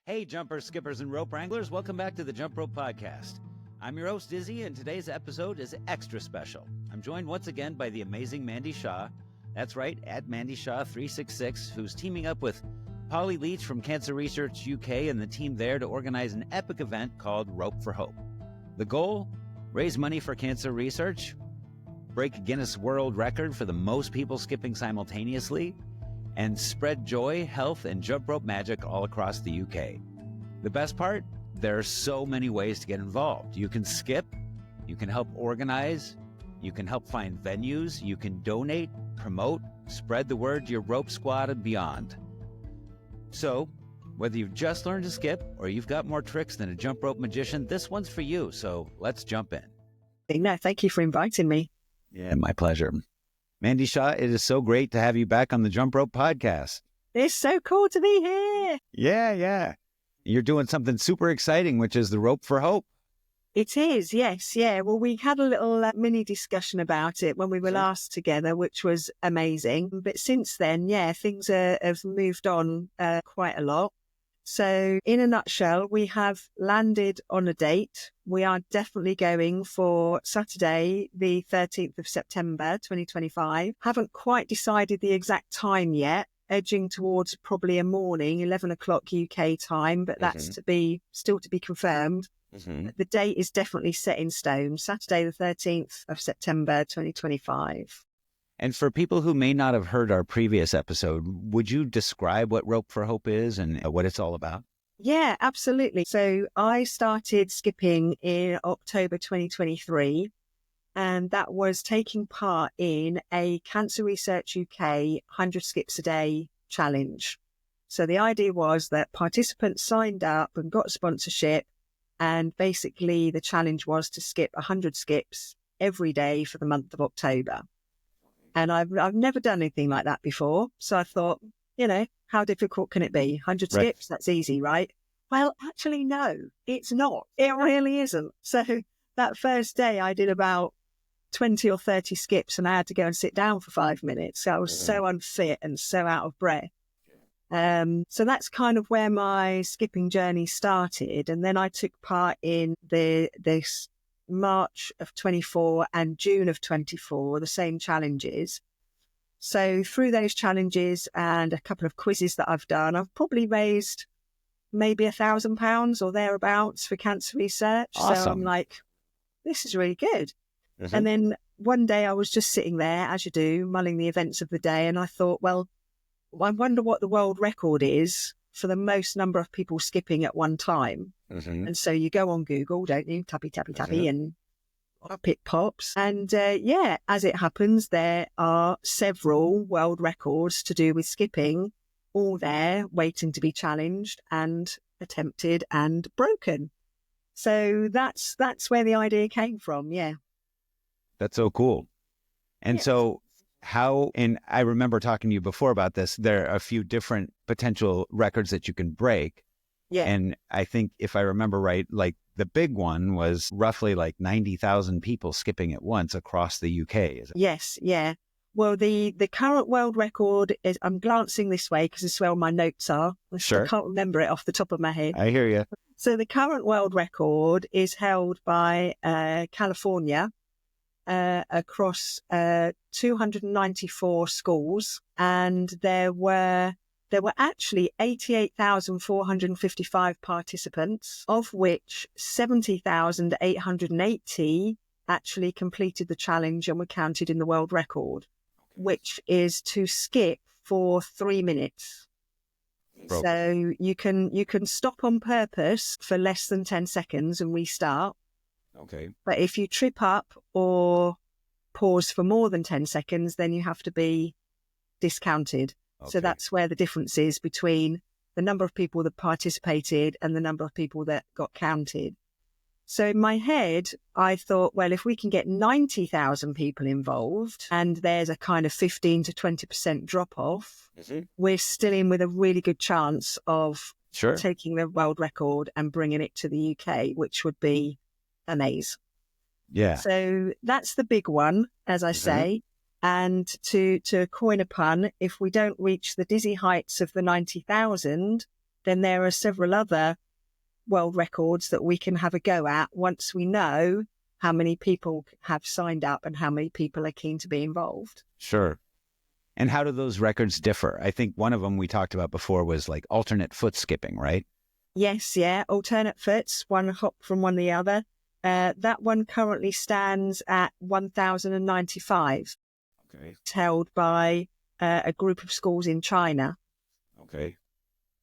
Hey, jumpers, skippers, and rope wranglers, welcome back to the Jump Rope Podcast. I'm your host, Izzy, and today's episode is extra special. I'm joined once again by the amazing Mandy Shaw. That's right, at Mandy Shaw 366, who's teaming up with Polly Leach from Cancer Research UK and the team there to organize an epic event called Rope for Hope. The goal? Raise money for cancer research, break a Guinness World Record for the most people skipping simultaneously, and spread joy, health, and jump rope magic all across the UK. The best part? There are so many ways to get involved. You can skip, you can help organize, you can help find venues, you can donate, promote, spread the word to your rope squad and beyond. So, whether you've just learned to skip or you've got more tricks than a jump rope magician, this one's for you, so let's jump in. No, thank you for inviting me. Yeah, my pleasure. Mandy Shaw, it is so great to have you back on the Jump Rope Podcast. It's so cool to be here. Yeah. You're doing something super exciting, which is the Rope for Hope. It is, yes, yeah. Well, we had a little mini discussion about it when we were last together, which was amazing. But since then, yeah, things have moved on quite a lot. So in a nutshell, we have landed on a date. We are definitely going for Saturday, the 13th of September, 2025. Haven't quite decided the exact time yet, edging towards probably a morning, 11 o'clock UK time, but that's still to be confirmed. The date is definitely set in stone, Saturday, the 13th of September, 2025. And for people who may not have heard our previous episode, would you describe what Rope for Hope is and what it's all about? Yeah, absolutely. So I started skipping in October 2023, and that was taking part in a Cancer Research UK 100 skips a day challenge. So the idea was that participants signed up and got sponsorship, and basically the challenge was to skip 100 skips every day for the month of October. And I've never done anything like that before. So I thought, how difficult can it be? 100 skips, that's easy, right? Well, actually, no, it's not. It really isn't. So that first day I did about 20 or 30 skips and I had to go and sit down for 5 minutes. So I was so unfit and so out of breath. So that's kind of where my skipping journey started. And then I took part in this March of 24 and June of 24, the same challenges. So through those challenges and a couple of quizzes that I've done, I've probably raised maybe £1,000 or thereabouts for cancer research. Awesome. So I'm like, this is really good. And then one day I was just sitting there, as you do, mulling the events of the day. And I thought, well, I wonder what the world record is for the most number of people skipping at one time. And so you go on Google, don't you? Tappy, and up it pops. And as it happens, there are several world records to do with skipping, all there waiting to be challenged and attempted and broken. So that's where the idea came from. Yeah. That's so cool. And so and I remember talking to you before about this, there are a few different potential records that you can break. Yeah. And I think if I remember right, like the big one was roughly like 90,000 people skipping at once across the UK. Is it? Yes. Yeah. Well, the current world record is, I'm glancing this way because this is where my notes are. Sure. I can't remember it off the top of my head. I hear you. So the current world record is held by California across 294 schools. And there were actually 88,455 participants, of which 70,880 actually completed the challenge and were counted in the world record, which is to skip for 3 minutes. Broke. So you can stop on purpose for less than 10 seconds and restart. Okay. But if you trip up or pause for more than 10 seconds, then you have to be discounted. Okay. So that's where the difference is between the number of people that participated and the number of people that got counted. So in my head, I thought, well, if we can get 90,000 people involved and there's a kind of 15 to 20% drop off, we're still in with a really good chance of taking the world record and bringing it to the UK, which would be amazing. Yeah. So that's the big one, as I say. And to coin a pun, if we don't reach the dizzy heights of the 90,000, then there are several other world records that we can have a go at once we know how many people have signed up and how many people are keen to be involved. Sure. And how do those records differ? I think one of them we talked about before was like alternate foot skipping, right? Yes, yeah. Alternate foots, one hop from one to the other. That one currently stands at 1,095. Okay. It's held by a group of schools in China. Okay.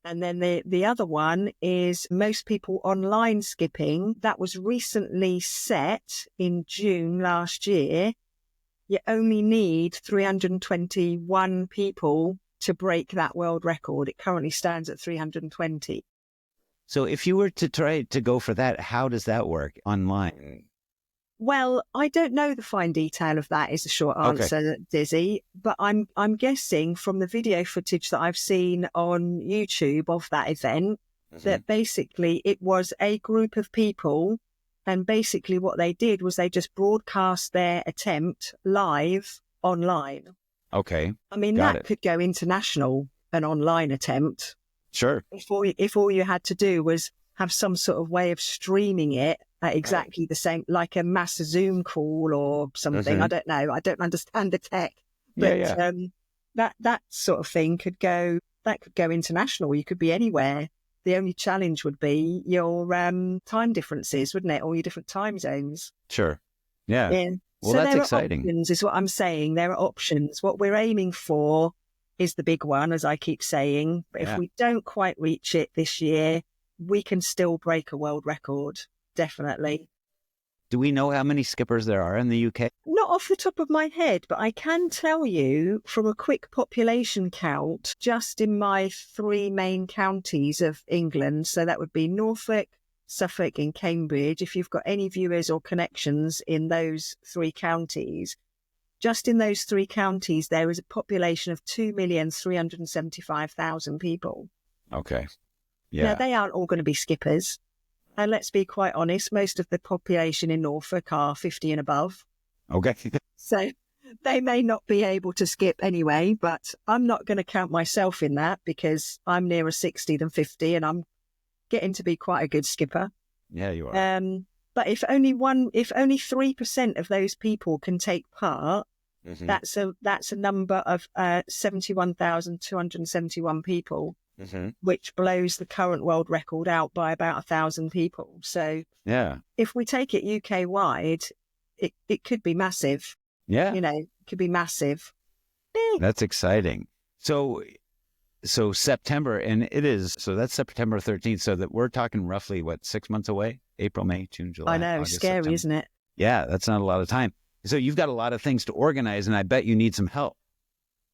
And then the other one is most people online skipping. That was recently set in June last year. You only need 321 people to break that world record. It currently stands at 320. So if you were to try to go for that, how does that work online? Well, I don't know the fine detail of that is the short answer, Dizzy, but I'm guessing from the video footage that I've seen on YouTube of that event that basically it was a group of people, and basically what they did was they just broadcast their attempt live online. Okay. I mean, that could go international, an online attempt. Sure. If all you had to do was have some sort of way of streaming it at exactly the same, like a mass Zoom call or something. I don't know. I don't understand the tech, but that sort of thing could go international. You could be anywhere. The only challenge would be your time differences, wouldn't it? Or your different time zones. Sure. Yeah. Well, so that's there exciting. Are options, is what I'm saying. There are options. What we're aiming for is the big one, as I keep saying. But if we don't quite reach it this year, we can still break a world record. Definitely. Do we know how many skippers there are in the UK? Not off the top of my head, but I can tell you from a quick population count, just in my 3 main counties of England. So that would be Norfolk, Suffolk and Cambridge. If you've got any viewers or connections in those 3 counties, just in those 3 counties, there is a population of 2,375,000 people. Okay. Yeah. Now, they aren't all going to be skippers. And let's be quite honest, most of the population in Norfolk are 50 and above. Okay. So they may not be able to skip anyway, but I'm not going to count myself in that because I'm nearer 60 than 50 and I'm getting to be quite a good skipper. Yeah, you are. But if only 3% of those people can take part, that's a number of 71,271 people. Which blows the current world record out by about 1,000 people. So if we take it UK wide, it could be massive. Yeah. It could be massive. That's exciting. So September, and it is, so that's September 13th. So that we're talking roughly, 6 months away? April, May, June, July. I know, August, scary, September. Isn't it? Yeah, that's not a lot of time. So you've got a lot of things to organize, and I bet you need some help.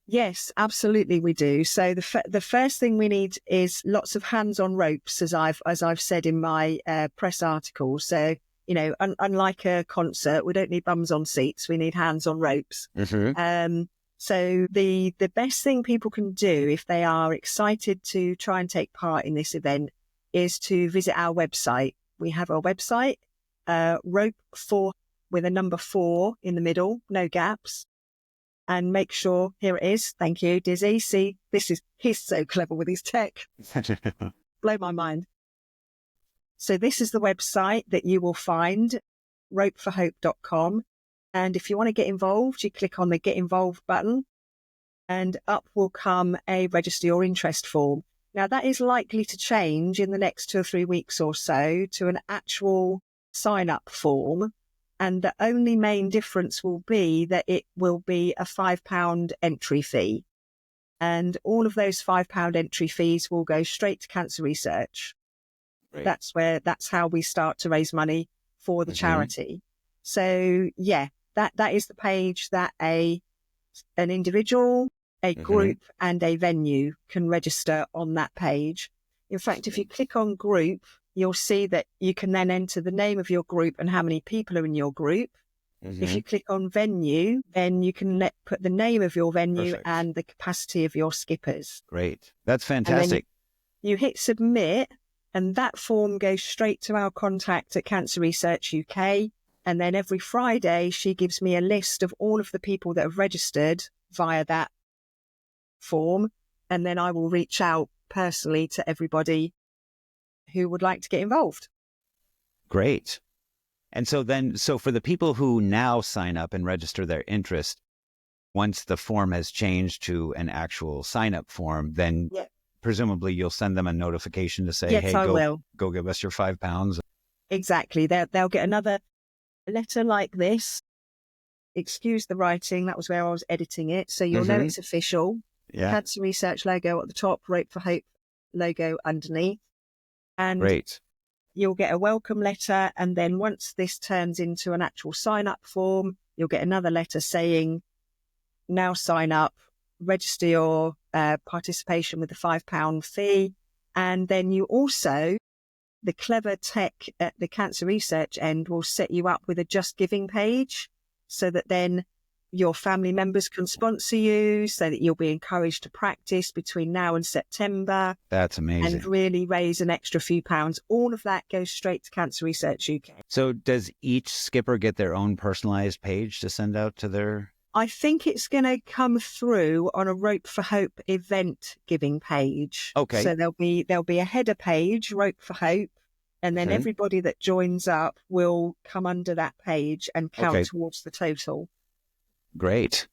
Yes, absolutely we do. So the first thing we need is lots of hands-on ropes, as I've said in my press article. So, unlike a concert, we don't need bums on seats. We need hands on ropes. So the best thing people can do if they are excited to try and take part in this event is to visit our website. We have our website, rope 4 with a number 4 in the middle, no gaps. And make sure, here it is. Thank you, Dizzy. See, he's so clever with his tech. Blow my mind. So this is the website that you will find, ropeforhope.com. And if you want to get involved, you click on the Get Involved button and up will come a register your interest form. Now that is likely to change in the next 2 or 3 weeks or so to an actual sign up form. And the only main difference will be that it will be a £5 entry fee. And all of those £5 entry fees will go straight to cancer research. Right. That's how we start to raise money for the charity. So yeah, that is the page that an individual, a group and a venue can register on that page. In fact, if you click on group, you'll see that you can then enter the name of your group and how many people are in your group. If you click on venue, then you can put the name of your venue and the capacity of your skippers. Great. That's fantastic. You hit submit and that form goes straight to our contact at Cancer Research UK. And then every Friday, she gives me a list of all of the people that have registered via that form. And then I will reach out personally to everybody who would like to get involved. Great. And so for the people who now sign up and register their interest, once the form has changed to an actual sign-up form, then presumably you'll send them a notification to say, yes, hey, I will. Go give us your £5. Exactly. They'll get another letter like this. Excuse the writing. That was where I was editing it. So you'll know it's official. Yeah. Cancer Research logo at the top, Rope for Hope logo underneath. And Great. you'll get a welcome letter. And then once this turns into an actual sign-up form, you'll get another letter saying, now sign up, register your participation with the £5 fee. And then you also, the clever tech at the Cancer Research end will set you up with a Just Giving page so that then your family members can sponsor you, so that you'll be encouraged to practice between now and September. That's amazing. And really raise an extra few pounds. All of that goes straight to Cancer Research UK. So does each skipper get their own personalized page to send out to their... I think it's going to come through on a Rope for Hope event giving page. Okay. So there'll be a header page, Rope for Hope, and then everybody that joins up will come under that page and count towards the total. Great.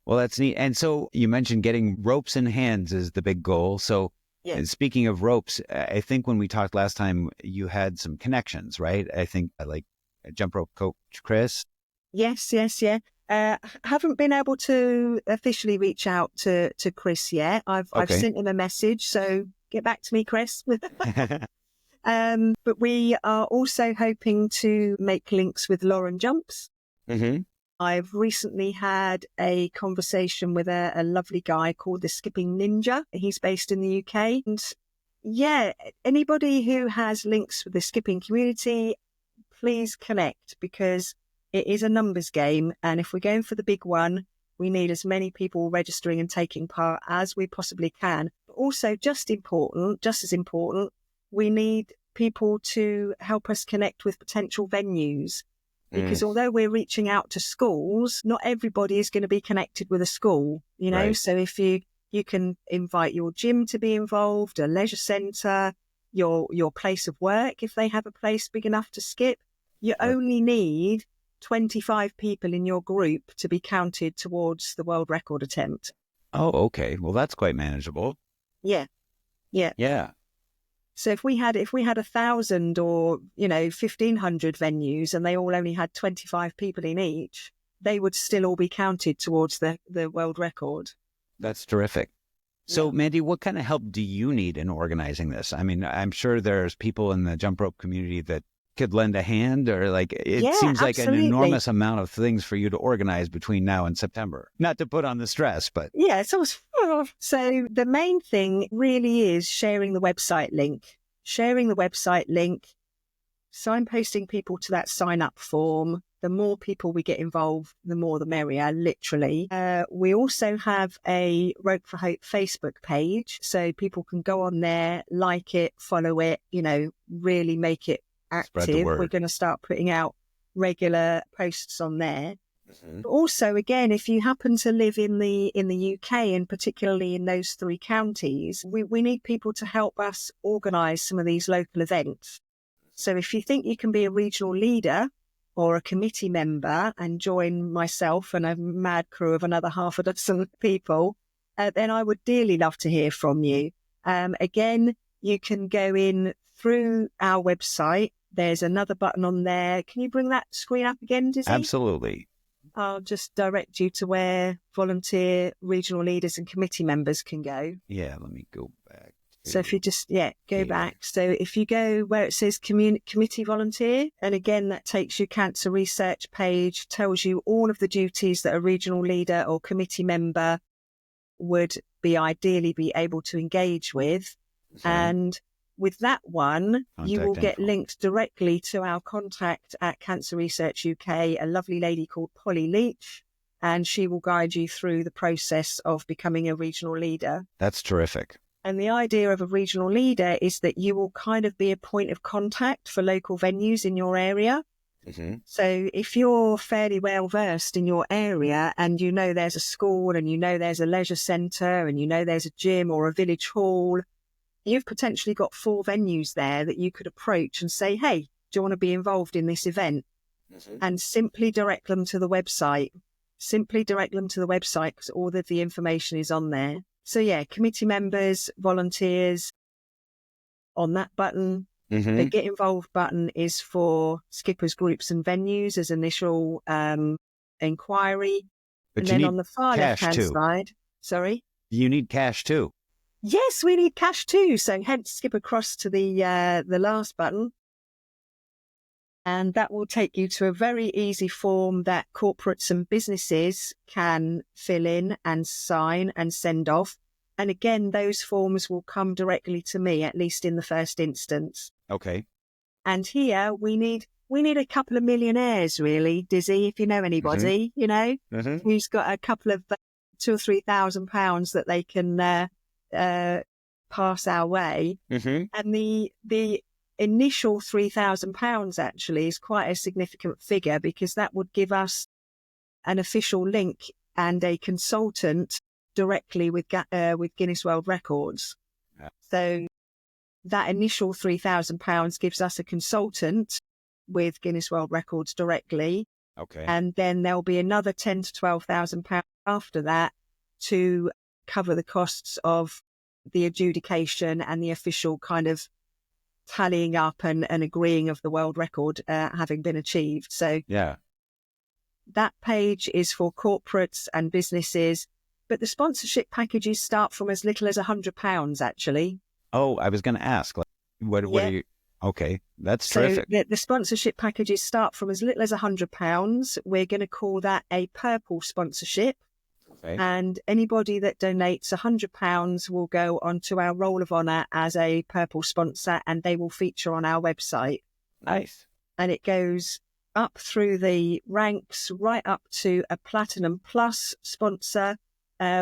Well, that's neat. And so you mentioned getting ropes in hands is the big goal. So and speaking of ropes, I think when we talked last time, you had some connections, right? I think like jump rope coach Chris. Yes. Haven't been able to officially reach out to Chris yet. I've sent him a message, so get back to me, Chris. But we are also hoping to make links with Lauren Jumps. I've recently had a conversation with a lovely guy called the Skipping Ninja. He's based in the UK. And anybody who has links with the skipping community, please connect, because it is a numbers game. And if we're going for the big one, we need as many people registering and taking part as we possibly can. But also, just as important, we need people to help us connect with potential venues. Because although we're reaching out to schools, not everybody is going to be connected with a school, you know. Right. So if you can invite your gym to be involved, a leisure centre, your place of work, if they have a place big enough to skip, you only need 25 people in your group to be counted towards the world record attempt. Oh, okay. Well, that's quite manageable. Yeah. So if we had 1,000 or 1,500 venues and they all only had 25 people in each, they would still all be counted towards the world record. That's terrific. So, Mandy, what kind of help do you need in organizing this? I mean, I'm sure there's people in the jump rope community that could lend a hand, or it seems like an enormous amount of things for you to organize between now and September. Not to put on the stress, but... Yeah, it's always... So the main thing really is sharing the website link, signposting people to that sign-up form. The more people we get involved, the more the merrier, literally. We also have a Rope for Hope Facebook page, so people can go on there, like it, follow it, really make it active. We're going to start putting out regular posts on there. But also, again, if you happen to live in the UK, and particularly in those 3 counties, we need people to help us organise some of these local events. So if you think you can be a regional leader or a committee member and join myself and a mad crew of another half a dozen people, then I would dearly love to hear from you. Again, you can go in through our website. There's another button on there. Can you bring that screen up again, Dizzy? Absolutely. I'll just direct you to where volunteer regional leaders and committee members can go. Yeah, let me go back. So if you just, go back. So if you go where it says committee volunteer, and again, that takes you Cancer Research page, tells you all of the duties that a regional leader or committee member would ideally be able to engage with. And with that one, you will get linked directly to our contact at Cancer Research UK, a lovely lady called Polly Leach, and she will guide you through the process of becoming a regional leader. That's terrific. And the idea of a regional leader is that you will kind of be a point of contact for local venues in your area. Mm-hmm. So if you're fairly well versed in your area and you know there's a school and you know there's a leisure centre and you know there's a gym or a village hall, you've potentially got 4 venues there that you could approach and say, hey, do you want to be involved in this event? Mm-hmm. And simply direct them to the website. Simply direct them to the website because all of the information is on there. So yeah, committee members, volunteers on that button. Mm-hmm. The Get Involved button is for skippers, groups and venues as initial inquiry. But and you then need on the far cash left-hand too. side, sorry? You need cash too. Yes, we need cash too. So hence skip across to the last button. And that will take you to a very easy form that corporates and businesses can fill in and sign and send off. And again, those forms will come directly to me, at least in the first instance. Okay. And here we need a couple of millionaires, really, Dizzy, if you know anybody, you know, who's got a couple of £2,000 or £3,000 that they can pass our way. And the initial £3,000 actually is quite a significant figure because that would give us an official link and a consultant directly with Guinness World Records. Yeah. So that initial £3,000 gives us a consultant with Guinness World Records directly. Okay. And then there'll be another £10,000 to £12,000 after that to cover the costs of the adjudication and the official kind of tallying up and agreeing of the world record having been achieved. So yeah, that page is for corporates and businesses, but the sponsorship packages start from as little as £100 actually. Oh, I was going to ask, like, what are you? Okay, that's terrific. So the sponsorship packages start from as little as £100. We're going to call that a purple sponsorship. Okay. And anybody that donates £100 will go onto our Roll of Honour as a purple sponsor, and they will feature on our website. Nice. And it goes up through the ranks, right up to a Platinum Plus sponsor,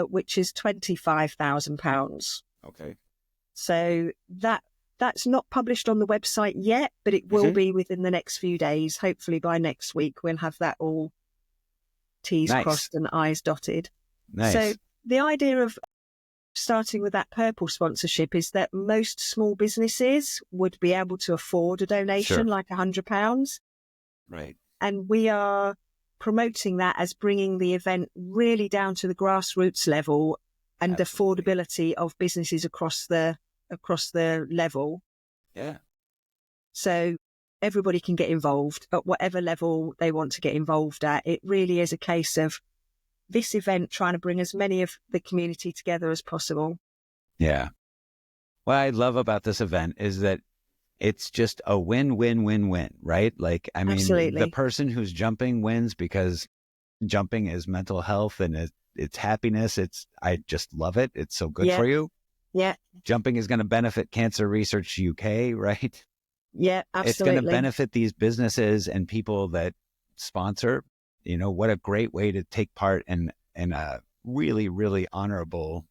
which is £25,000. Okay. So that's not published on the website yet, but it will be within the next few days. Hopefully by next week, we'll have that all T's crossed and I's dotted. Nice. So the idea of starting with that purple sponsorship is that most small businesses would be able to afford a donation like £100. Right. And we are promoting that as bringing the event really down to the grassroots level and affordability of businesses across the level. Yeah. So everybody can get involved at whatever level they want to get involved at. It really is a case of this event trying to bring as many of the community together as possible. Yeah. What I love about this event is that it's just a win-win-win-win, right? Like, I mean, the person who's jumping wins because jumping is mental health and it's happiness. I just love it. It's so good for you. Yeah. Jumping is going to benefit Cancer Research UK, right? Yeah, absolutely. It's going to benefit these businesses and people that sponsor. You know, what a great way to take part in a really, really honorable,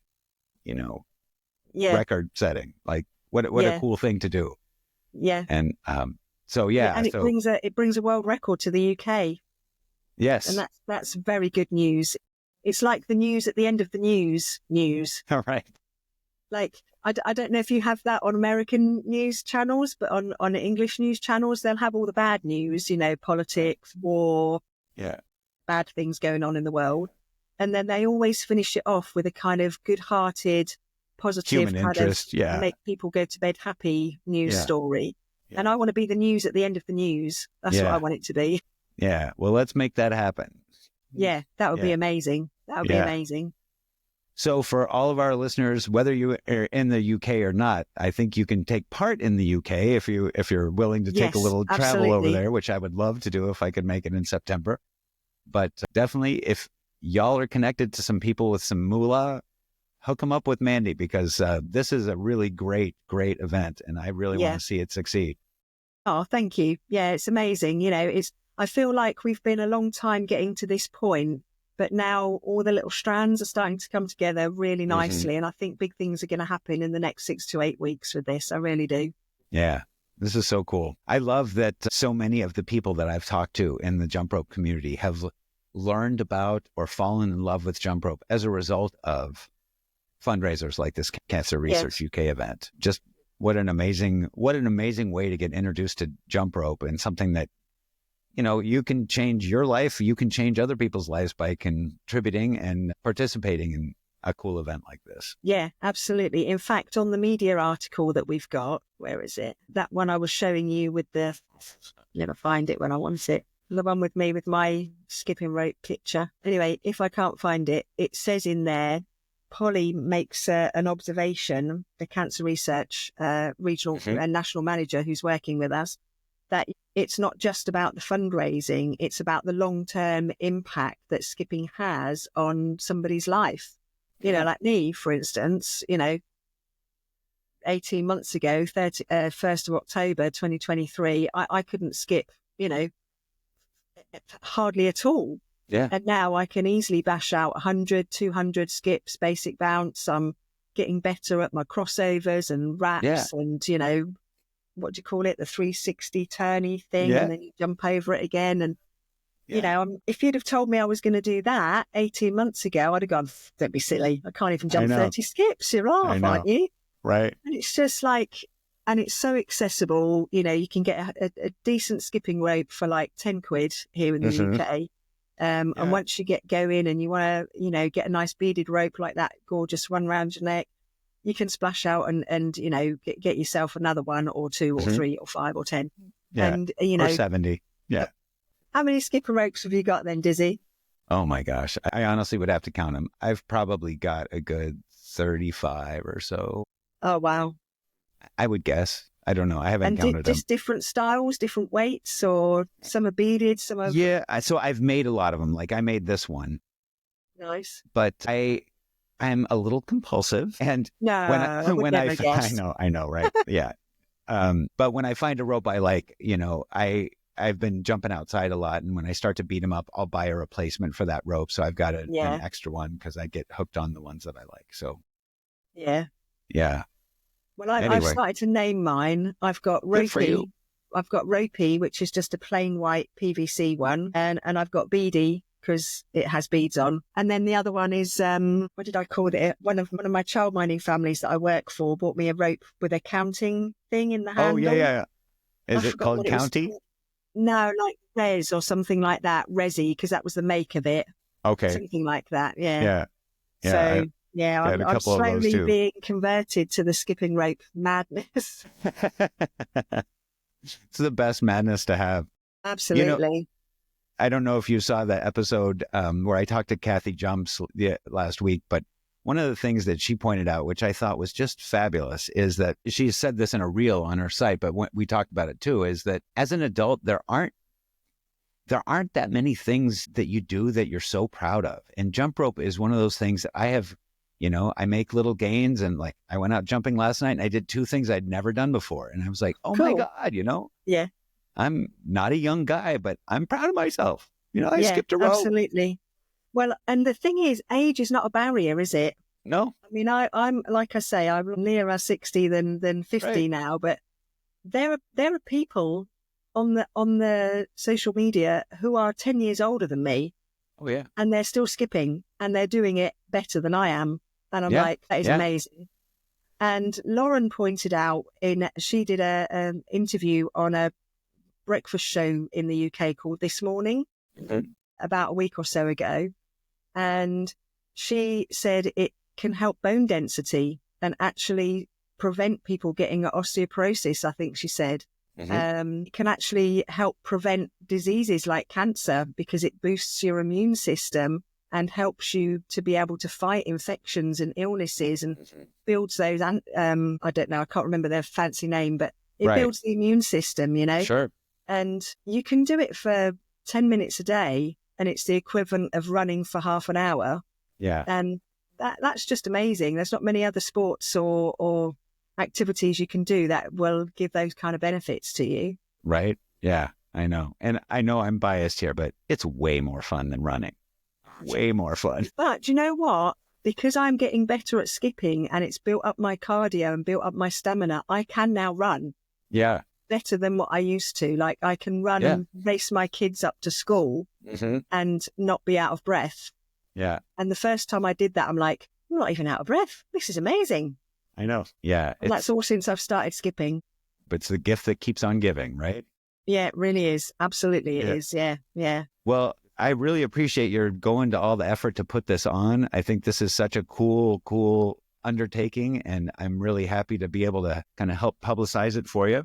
record setting. Like, what a cool thing to do. Yeah. And so, yeah. And it brings a world record to the UK. Yes. And that's very good news. It's like the news at the end of the news. All right. Like, I don't know if you have that on American news channels, but on English news channels, they'll have all the bad news, politics, war, bad things going on in the world. And then they always finish it off with a kind of good-hearted, positive, human interest, make people go to bed happy news story. Yeah. And I want to be the news at the end of the news. That's what I want it to be. Yeah. Well, let's make that happen. Yeah, that would be amazing. That would be amazing. So for all of our listeners, whether you are in the UK or not, I think you can take part in the UK if you're willing to take a little travel over there, which I would love to do if I could make it in September. But definitely, if y'all are connected to some people with some moolah, hook them up with Mandy, because this is a really great event, and I really want to see it succeed. Oh, thank you. Yeah, it's amazing. I feel like we've been a long time getting to this point, but now all the little strands are starting to come together really nicely. And I think big things are going to happen in the next 6 to 8 weeks with this. I really do. Yeah. This is so cool. I love that so many of the people that I've talked to in the jump rope community have learned about or fallen in love with jump rope as a result of fundraisers like this Cancer Research Yes. UK event. Just what an amazing way to get introduced to jump rope, and something that, you know, you can change your life, you can change other people's lives by contributing and participating in a cool event like this. Yeah, absolutely. In fact, on the media article that we've got, where is it? That one I was showing you with the, never find it when I want it. The one with me with my skipping rope picture. Anyway, if I can't find it, it says in there, Polly makes an observation, the Cancer Research regional and national manager who's working with us, that it's not just about the fundraising, it's about the long-term impact that skipping has on somebody's life. You know, like me, for instance, 18 months ago, 1st of October, 2023, I couldn't skip, hardly at all. Yeah. And now I can easily bash out 100, 200 skips, basic bounce. I'm getting better at my crossovers and wraps and, what do you call it? The 360 turny thing. And then you jump over it again. And, if you'd have told me I was going to do that 18 months ago, I'd have gone, don't be silly. I can't even jump 30 skips. You're off, aren't you? Right. And it's just like, and it's so accessible. You can get a decent skipping rope for like 10 quid here in the UK. And once you get going and you want to, get a nice beaded rope like that, gorgeous one round your neck, you can splash out and get yourself another one or two or three or 5 or 10. Yeah. And, or 70. Yeah. How many skipper ropes have you got then, Dizzy? Oh my gosh. I honestly would have to count them. I've probably got a good 35 or so. Oh, wow. I would guess. I don't know. I haven't counted them. Just different styles, different weights, or some are beaded, some are... Yeah. So I've made a lot of them. Like I made this one. Nice. But I'm a little compulsive. And I know, right? Yeah. But when I find a rope I like, I've been jumping outside a lot, and when I start to beat them up, I'll buy a replacement for that rope. So I've got an extra one because I get hooked on the ones that I like. So yeah. Well, I've started to name mine. I've got Ropey. I've got Ropey, which is just a plain white PVC one, and I've got Beady because it has beads on. And then the other one is what did I call it? One of my child minding families that I work for bought me a rope with a counting thing in the handle. Oh yeah. Is it called County? No, like Res or something like that. Resi, because that was the make of it. Okay. Something like that. Yeah. So I'm slowly being converted to the skipping rope madness. It's the best madness to have. Absolutely. I don't know if you saw that episode where I talked to Kathy Jumps last week, but one of the things that she pointed out, which I thought was just fabulous, is that she said this in a reel on her site, but we talked about it too, is that as an adult, there aren't that many things that you do that you're so proud of. And jump rope is one of those things that I have, I make little gains, and like I went out jumping last night and I did 2 things I'd never done before. And I was like, oh my God, Yeah. I'm not a young guy, but I'm proud of myself. I skipped a rope. Absolutely. Well, and the thing is, age is not a barrier, is it? No. I mean, I'm like I say, I'm nearer 60 than 50 now, but there are people on the social media who are 10 years older than me. Oh yeah. And they're still skipping and they're doing it better than I am. And I'm like, that is amazing. And Lauren pointed out she did an interview on a breakfast show in the UK called This Morning about a week or so ago. And she said it can help bone density and actually prevent people getting osteoporosis, I think she said. It can actually help prevent diseases like cancer because it boosts your immune system and helps you to be able to fight infections and illnesses and builds those, I don't know, I can't remember their fancy name, but it builds the immune system, Sure. And you can do it for 10 minutes a day and it's the equivalent of running for half an hour. Yeah. And that's just amazing. There's not many other sports or activities you can do that will give those kind of benefits to you. Right. Yeah, I know. And I know I'm biased here, but it's way more fun than running. Way more fun. But do you know what? Because I'm getting better at skipping and it's built up my cardio and built up my stamina, I can now run. Yeah. better than what I used to. Like I can run and race my kids up to school and not be out of breath. Yeah. And the first time I did that, I'm like, I'm not even out of breath. This is amazing. I know. Yeah. And that's all since I've started skipping. But it's the gift that keeps on giving, right? Yeah, it really is. Absolutely it is. Yeah. Yeah. Well, I really appreciate your going to all the effort to put this on. I think this is such a cool undertaking, and I'm really happy to be able to kind of help publicize it for you.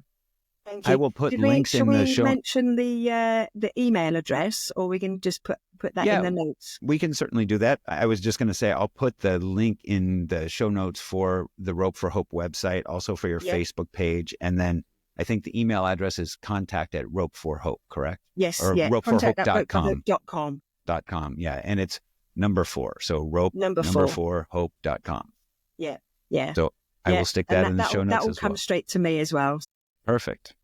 Thank you. I will put links in the show. Should we mention the email address, or we can just put that in the notes? We can certainly do that. I was just going to say I'll put the link in the show notes for the Rope for Hope website, also for your Facebook page, and then I think the email address is contact@ropeforhope, correct? Yes, or ropeforhope.com. .com. Yeah, and it's number 4. So rope number 4 hope.com. Yeah, yeah. So I will stick that in the show notes that will as come well. Straight to me as well. Perfect.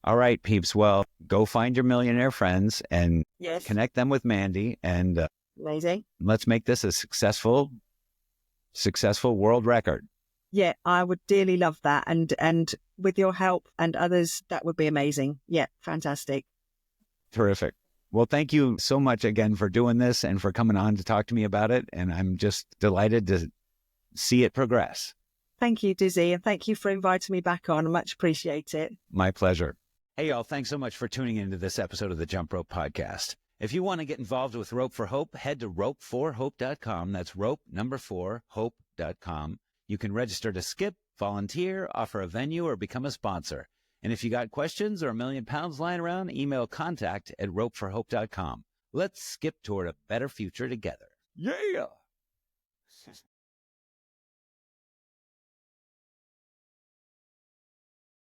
All right, peeps. Well, go find your millionaire friends and connect them with Mandy, and amazing. Let's make this a successful world record. Yeah, I would dearly love that. And with your help and others, that would be amazing. Yeah, fantastic. Terrific. Well, thank you so much again for doing this and for coming on to talk to me about it. And I'm just delighted to see it progress. Thank you, Dizzy. And thank you for inviting me back on. I much appreciate it. My pleasure. Hey, y'all. Thanks so much for tuning into this episode of the Jump Rope Podcast. If you want to get involved with Rope for Hope, head to ropeforhope.com. That's rope number 4 hope.com. You can register to skip, volunteer, offer a venue, or become a sponsor. And if you got questions or £1 million lying around, email contact@ropeforhope.com. Let's skip toward a better future together. Yeah!